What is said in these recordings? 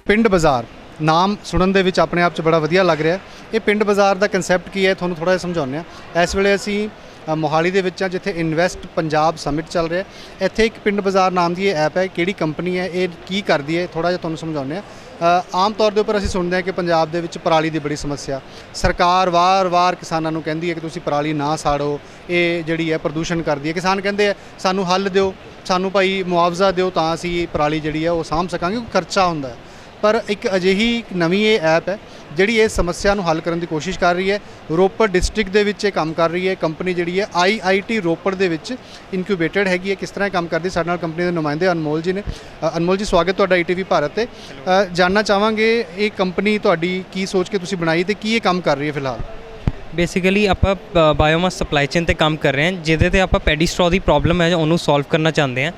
ਪਿੰਡ ਬਾਜ਼ਾਰ ਨਾਮ ਸੁਣਨ ਦੇ ਵਿੱਚ ਆਪਣੇ ਆਪ 'ਚ ਬੜਾ ਵਧੀਆ ਲੱਗ ਰਿਹਾ। ਇਹ ਪਿੰਡ ਬਾਜ਼ਾਰ ਦਾ ਕਨਸੈਪਟ ਕੀ ਹੈ ਤੁਹਾਨੂੰ ਥੋੜ੍ਹਾ ਜਿਹਾ ਸਮਝਾਉਂਦੇ ਹਾਂ। ਇਸ ਵੇਲੇ ਅਸੀਂ ਮੋਹਾਲੀ ਦੇ ਵਿੱਚ ਆ ਜਿੱਥੇ ਇਨਵੈਸਟ ਪੰਜਾਬ ਸਮਿਟ ਚੱਲ ਰਿਹਾ। ਇੱਥੇ ਇੱਕ ਪਿੰਡ ਬਾਜ਼ਾਰ ਨਾਮ ਦੀ ਇਹ ਐਪ ਹੈ। ਕਿਹੜੀ ਕੰਪਨੀ ਹੈ, ਇਹ ਕੀ ਕਰਦੀ ਹੈ, ਥੋੜ੍ਹਾ ਜਿਹਾ ਤੁਹਾਨੂੰ ਸਮਝਾਉਂਦੇ ਹਾਂ। ਆਮ ਤੌਰ ਦੇ ਉੱਪਰ ਅਸੀਂ ਸੁਣਦੇ ਹਾਂ ਕਿ ਪੰਜਾਬ ਦੇ ਵਿੱਚ ਪਰਾਲੀ ਦੀ ਬੜੀ ਸਮੱਸਿਆ। ਸਰਕਾਰ ਵਾਰ-ਵਾਰ ਕਿਸਾਨਾਂ ਨੂੰ ਕਹਿੰਦੀ ਹੈ ਕਿ ਤੁਸੀਂ ਪਰਾਲੀ ਨਾ ਸਾੜੋ, ਇਹ ਜਿਹੜੀ ਹੈ ਪ੍ਰਦੂਸ਼ਣ ਕਰਦੀ ਹੈ। ਕਿਸਾਨ ਕਹਿੰਦੇ ਆ ਸਾਨੂੰ ਹੱਲ ਦਿਓ, ਸਾਨੂੰ ਭਾਈ ਮੁਆਵਜ਼ਾ ਦਿਓ ਤਾਂ ਅਸੀਂ ਪਰਾਲੀ ਜਿਹੜੀ ਹੈ ਉਹ ਸਾਂਭ ਸਕਾਂਗੇ, ਕਿਉਂਕਿ ਖਰਚਾ ਹੁੰਦਾ ਹੈ। ਪਰ ਇੱਕ ਅਜਿਹੀ ਨਵੀਂ ਇਹ ਐਪ ਹੈ ਜਿਹੜੀ ਇਸ ਸਮੱਸਿਆ ਨੂੰ ਹੱਲ ਕਰਨ ਦੀ ਕੋਸ਼ਿਸ਼ ਕਰ ਰਹੀ ਹੈ। ਰੋਪੜ ਡਿਸਟ੍ਰਿਕਟ ਦੇ ਵਿੱਚ ਇਹ ਕੰਮ ਕਰ ਰਹੀ ਹੈ। ਕੰਪਨੀ ਜਿਹੜੀ ਹੈ IIT ਰੋਪੜ ਦੇ ਵਿੱਚ ਇਨਕਿਊਬੇਟਡ ਹੈਗੀ ਹੈ। ਕਿਸ ਤਰ੍ਹਾਂ ਕੰਮ ਕਰਦੀ, ਸਾਡੇ ਨਾਲ ਕੰਪਨੀ ਦੇ ਨੁਮਾਇੰਦੇ ਅਨਮੋਲ ਜੀ ਨੇ। ਅਨਮੋਲ ਜੀ, ਸਵਾਗਤ ਤੁਹਾਡਾ ETV ਭਾਰਤ 'ਤੇ। ਜਾਣਨਾ ਚਾਹਾਂਗੇ ਇਹ ਕੰਪਨੀ ਤੁਹਾਡੀ ਕੀ ਸੋਚ ਕੇ ਤੁਸੀਂ ਬਣਾਈ ਅਤੇ ਕੀ ਇਹ ਕੰਮ ਕਰ ਰਹੀ ਹੈ ਫਿਲਹਾਲ? ਬੇਸਿਕਲੀ ਆਪਾਂ ਬਾਇਓਮਾਸ ਸਪਲਾਈ ਚੇਨ 'ਤੇ ਕੰਮ ਕਰ ਰਹੇ ਹਾਂ, ਜਿਹਦੇ 'ਤੇ ਆਪਾਂ ਪੈਡੀ ਸਟ੍ਰੋ ਦੀ ਪ੍ਰੋਬਲਮ ਹੈ ਉਹਨੂੰ ਸੋਲਵ ਕਰਨਾ ਚਾਹੁੰਦੇ ਹਾਂ।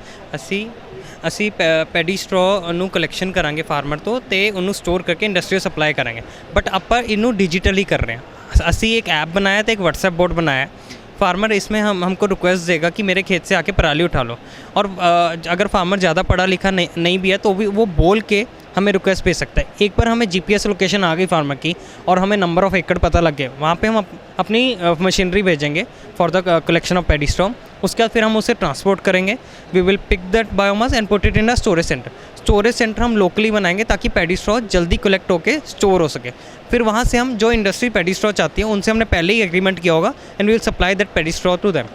ਅਸੀਂ ਪੈਡੀ ਸਟ੍ਰੋ ਨੂੰ ਕਲੈਕਸ਼ਨ ਕਰਾਂਗੇ ਫਾਰਮਰ ਤੋਂ ਅਤੇ ਉਹਨੂੰ ਸਟੋਰ ਕਰਕੇ ਇੰਡਸਟਰੀ ਸਪਲਾਈ ਕਰਾਂਗੇ। ਬਟ ਆਪਾਂ ਇਹਨੂੰ डिजिटली कर रहे हैं। ਅਸੀਂ एक ऐप बनाया तो एक व्हाट्सएप बोर्ड बनाया है। फार्मर इसमें हमको रिक्वेस्ट देगा कि मेरे खेत से आके पराली उठा लो, और अगर फार्मर ज़्यादा पढ़ा लिखा नहीं भी है तो भी वो बोल के हमें रिक्वेस्ट भेज सकता है। एक बार हमें GPS लोकेशन आ गई फार्मर की और हमें नंबर ऑफ़ एकड़ पता लग गया, वहाँ पे हम अपनी मशीनरी भेजेंगे for the collection of paddy straw. उसके बाद फिर हम उसे ट्रांसपोर्ट करेंगे। We will pick that biomass and put it in a storage centre. Storage centre हम लोकली बनाएंगे ताकि पैडी स्ट्रॉ जल्दी कलेक्ट होकर स्टोर हो सके। फिर वहाँ से हम जो इंडस्ट्री पैडी स्ट्रॉ चाहती है उनसे हमने पहले ही एग्रीमेंट किया होगा and we will supply that paddy straw to them.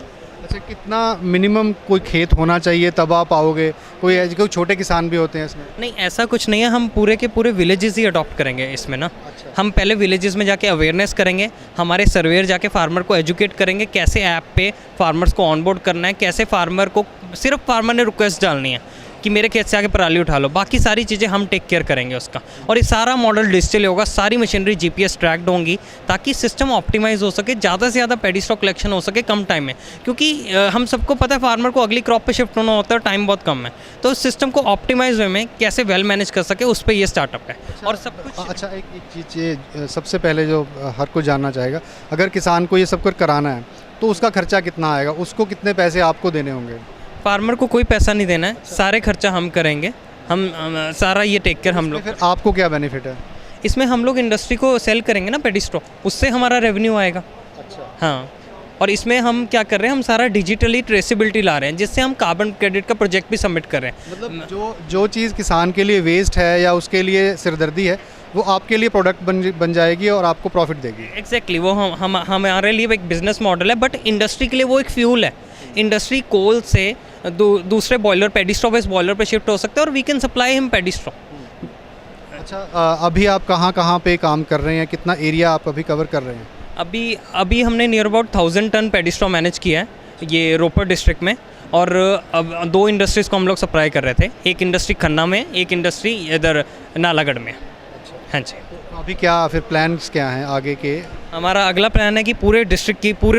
अच्छा, कितना मिनिमम कोई खेत होना चाहिए तब आप आओगे? कोई छोटे किसान भी होते हैं इसमें? नहीं, ऐसा कुछ नहीं है। हम पूरे के पूरे विलेजेस ही अडॉप्ट करेंगे इसमें ना। अच्छा। हम पहले विलेजेस में जाके अवेयरनेस करेंगे, हमारे सर्वेयर जाके फार्मर को एजुकेट करेंगे कैसे ऐप पे फार्मर्स को ऑनबोर्ड करना है, कैसे फार्मर को सिर्फ फार्मर ने रिक्वेस्ट डालनी है कि मेरे खेत से आके पराली उठा लो, बाकी सारी चीज़ें हम टेक केयर करेंगे उसका। और ये सारा मॉडल डिजिटल होगा, सारी मशीनरी GPS ट्रैक्ड होंगी ताकि सिस्टम ऑप्टिमाइज़ हो सके, ज़्यादा से ज़्यादा पैडी स्टॉक कलेक्शन हो सके कम टाइम में। क्योंकि हम सबको पता है फार्मर को अगली क्रॉप पे शिफ्ट होना होता है, टाइम बहुत कम है, तो इस सिस्टम को ऑप्टिमाइज वे में कैसे वेल मैनेज कर सके उस पर ये स्टार्टअप है। और सब कुछ अच्छा, एक चीज़ ये सबसे पहले जो हर कोई जानना चाहेगा, अगर किसान को ये सब कुछ कराना है तो उसका खर्चा कितना आएगा, उसको कितने पैसे आपको देने होंगे? फार्मर को कोई पैसा नहीं देना है, सारे खर्चा हम करेंगे। हम सारा ये टेक केयर हम लोग। फिर आपको क्या बेनिफिट है इसमें? हम लोग इंडस्ट्री को सेल करेंगे ना पैडी स्ट्रॉ, उससे हमारा रेवेन्यू आएगा। अच्छा। हाँ, और इसमें हम क्या कर रहे हैं, हम सारा डिजिटली ट्रेसिबिलिटी ला रहे हैं, जिससे हम कार्बन क्रेडिट का प्रोजेक्ट भी सबमिट कर रहे हैं। मतलब जो चीज़ किसान के लिए वेस्ट है या उसके लिए सिरदर्दी है, वो आपके लिए प्रोडक्ट बन जाएगी और आपको प्रॉफिट देगी। एग्जैक्टली, वो हम हमारे लिए एक बिजनेस मॉडल है, बट इंडस्ट्री के लिए वो एक फ्यूल है। इंडस्ट्री कोल से दूसरे boiler paddy straw based boiler पे शिफ्ट हो सकते हैं और we can supply him paddy straw. अच्छा, अभी आप कहाँ पे काम कर रहे हैं, कितना एरिया आप अभी कवर कर रहे हैं? अभी हमने near about 1000 ton paddy straw manage किया है ये रोपड़ डिस्ट्रिक्ट में, और अब 2 इंडस्ट्रीज़ को हम लोग सप्लाई कर रहे थे। एक इंडस्ट्री खन्ना में, एक इंडस्ट्री इधर नालागढ़ में। हाँ जी। तो अभी क्या फिर प्लान्स क्या हैं आगे के? हमारा अगला प्लान है कि पूरे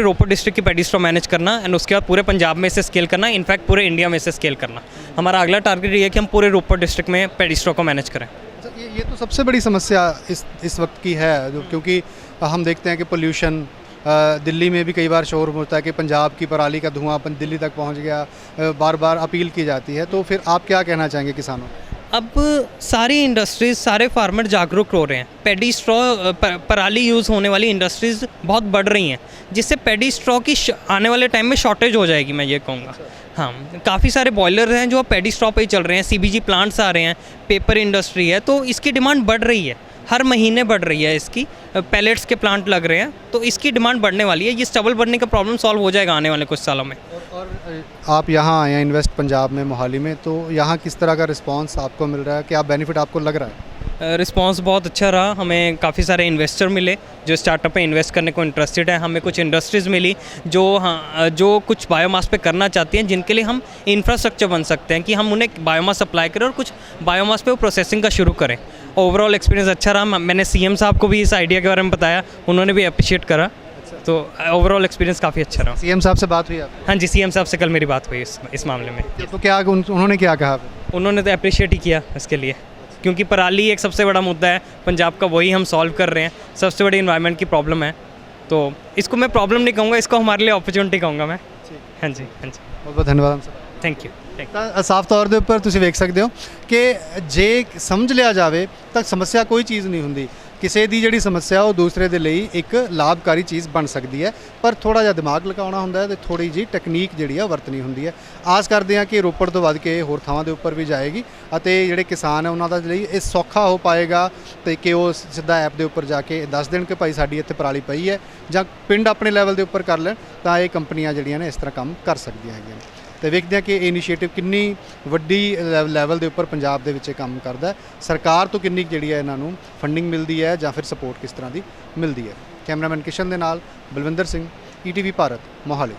रोपड़ डिस्ट्रिक्ट की पैडी स्ट्रॉ मैनेज करना, एंड उसके बाद पूरे पंजाब में इसे स्केल करना, इनफैक्ट पूरे इंडिया में इसे स्केल करना। हमारा अगला टारगेट ये है कि हम पूरे रोपड़ डिस्ट्रिक्ट में पैडी स्ट्रॉ को मैनेज करें। ये तो सबसे बड़ी समस्या इस वक्त की है, क्योंकि हम देखते हैं कि पोल्यूशन दिल्ली में भी कई बार शोर होता है कि पंजाब की पराली का धुआं दिल्ली तक पहुंच गया, बार बार अपील की जाती है। तो फिर आप क्या कहना चाहेंगे किसानों को? अब सारी इंडस्ट्रीज़, सारे फार्मर जागरूक हो रहे हैं। पैडी स्ट्रॉ पराली यूज़ होने वाली इंडस्ट्रीज़ बहुत बढ़ रही हैं, जिससे पैडी स्ट्रॉ की आने वाले टाइम में शॉर्टेज हो जाएगी, मैं ये कहूँगा। हाँ, काफ़ी सारे बॉयलर हैं जो पैडी स्ट्रॉ पे ही चल रहे हैं, CBG प्लांट्स आ रहे हैं, पेपर इंडस्ट्री है, तो इसकी डिमांड बढ़ रही है, हर महीने बढ़ रही है। इसकी पैलेट्स के प्लांट लग रहे हैं, तो इसकी डिमांड बढ़ने वाली है। ये स्टबल बढ़ने का प्रॉब्लम सॉल्व हो जाएगा आने वाले कुछ सालों में। और आप यहाँ आए हैं इन्वेस्ट पंजाब में, मोहाली में, तो यहाँ किस तरह का रिस्पांस आपको मिल रहा है, क्या बेनिफिट आपको लग रहा है? रिस्पांस बहुत अच्छा रहा। हमें काफ़ी सारे इन्वेस्टर मिले जो स्टार्टअप में इन्वेस्ट करने को इंटरेस्टेड है। हमें कुछ इंडस्ट्रीज़ मिली जो कुछ बायोमास पे करना चाहती हैं, जिनके लिए हम इंफ्रास्ट्रक्चर बन सकते हैं कि हम उन्हें बायोमास सप्लाई करें और कुछ बायोमास पे वो प्रोसेसिंग का शुरू करें। ओवरऑल एक्सपीरियंस अच्छा रहा। मैंने CM साहब को भी इस आइडिया के बारे में बताया, उन्होंने भी अप्रिशिएट करा। तो ओवरऑल एक्सपीरियंस काफ़ी अच्छा रहा। CM साहब से बात हुई आप? हाँ जी, CM साहब से कल मेरी बात हुई इस मामले में। तो क्या उन्होंने क्या कहा? उन्होंने तो अप्रिशिएट ही किया इसके लिए, क्योंकि पराली एक सबसे बड़ा मुद्दा है पंजाब का, वही हम सॉल्व कर रहे हैं। सबसे बड़ी इन्वायरमेंट की प्रॉब्लम है, तो इसको मैं प्रॉब्लम नहीं कहूँगा, इसको हमारे लिए अपॉर्चुनिटी कहूँगा मैं। हाँ जी, हाँ जी। बहुत बहुत धन्यवाद सर। ਥੈਂਕ ਯੂ ਤਾਂ ਸਾਫ਼ ਤੌਰ ਦੇ ਉੱਪਰ ਤੁਸੀਂ ਵੇਖ ਸਕਦੇ ਹੋ ਕਿ ਜੇ ਸਮਝ ਲਿਆ ਜਾਵੇ ਤਾਂ ਸਮੱਸਿਆ ਕੋਈ ਚੀਜ਼ ਨਹੀਂ ਹੁੰਦੀ। ਕਿਸੇ ਦੀ ਜਿਹੜੀ ਸਮੱਸਿਆ ਉਹ ਦੂਸਰੇ ਦੇ ਲਈ ਇੱਕ ਲਾਭਕਾਰੀ ਚੀਜ਼ ਬਣ ਸਕਦੀ ਹੈ, ਪਰ ਥੋੜ੍ਹਾ ਜਿਹਾ ਦਿਮਾਗ ਲਗਾਉਣਾ ਹੁੰਦਾ ਹੈ ਤੇ ਥੋੜ੍ਹੀ ਜਿਹੀ ਟੈਕਨੀਕ ਜਿਹੜੀ ਆ ਵਰਤਣੀ ਹੁੰਦੀ ਹੈ। ਆਸ ਕਰਦੇ ਹਾਂ ਕਿ ਰੋਪੜ ਤੋਂ ਵੱਧ ਕੇ ਹੋਰ ਥਾਵਾਂ ਦੇ ਉੱਪਰ ਵੀ ਜਾਏਗੀ ਅਤੇ ਜਿਹੜੇ ਕਿਸਾਨ ਹੈ ਉਹਨਾਂ ਦਾ ਲਈ ਇਹ ਸੌਖਾ ਹੋ ਪਾਏਗਾ ਤੇ ਕਿ ਉਹ ਸਿੱਧਾ ਐਪ ਦੇ ਉੱਪਰ ਜਾ ਕੇ ਦੱਸ ਦੇਣ ਕਿ ਭਾਈ ਸਾਡੀ ਇੱਥੇ ਪਰਾਲੀ ਪਈ ਹੈ, ਜਾਂ ਪਿੰਡ ਆਪਣੇ ਲੈਵਲ ਦੇ ਉੱਪਰ ਕਰ ਲੈਣ, ਤਾਂ ਇਹ ਕੰਪਨੀਆਂ ਜਿਹੜੀਆਂ ਨੇ ਇਸ ਤਰ੍ਹਾਂ ਕੰਮ ਕਰ ਸਕਦੀਆਂ ਹੈਗੀਆਂ ਨੇ। ਤੇ ਵੇਖਦੇ ਹਾਂ ਕਿ ਇਹ ਇਨੀਸ਼ੀਏਟਿਵ ਕਿੰਨੀ ਵੱਡੀ ਲੈਵਲ ਦੇ ਉੱਪਰ ਪੰਜਾਬ ਦੇ ਵਿੱਚ ਇਹ ਕੰਮ ਕਰਦਾ ਹੈ, ਸਰਕਾਰ ਤੋਂ ਕਿੰਨੀ ਜਿਹੜੀ ਹੈ ਇਹਨਾਂ ਨੂੰ ਫੰਡਿੰਗ ਮਿਲਦੀ ਹੈ ਜਾਂ ਫਿਰ ਸਪੋਰਟ ਕਿਸ ਤਰ੍ਹਾਂ ਦੀ ਮਿਲਦੀ ਹੈ। ਕੈਮਰਾਮੈਨ ਕਿਸ਼ਨ ਦੇ ਨਾਲ ਬਲਵਿੰਦਰ ਸਿੰਘ, ETV ਭਾਰਤ, ਮੋਹਾਲੀ।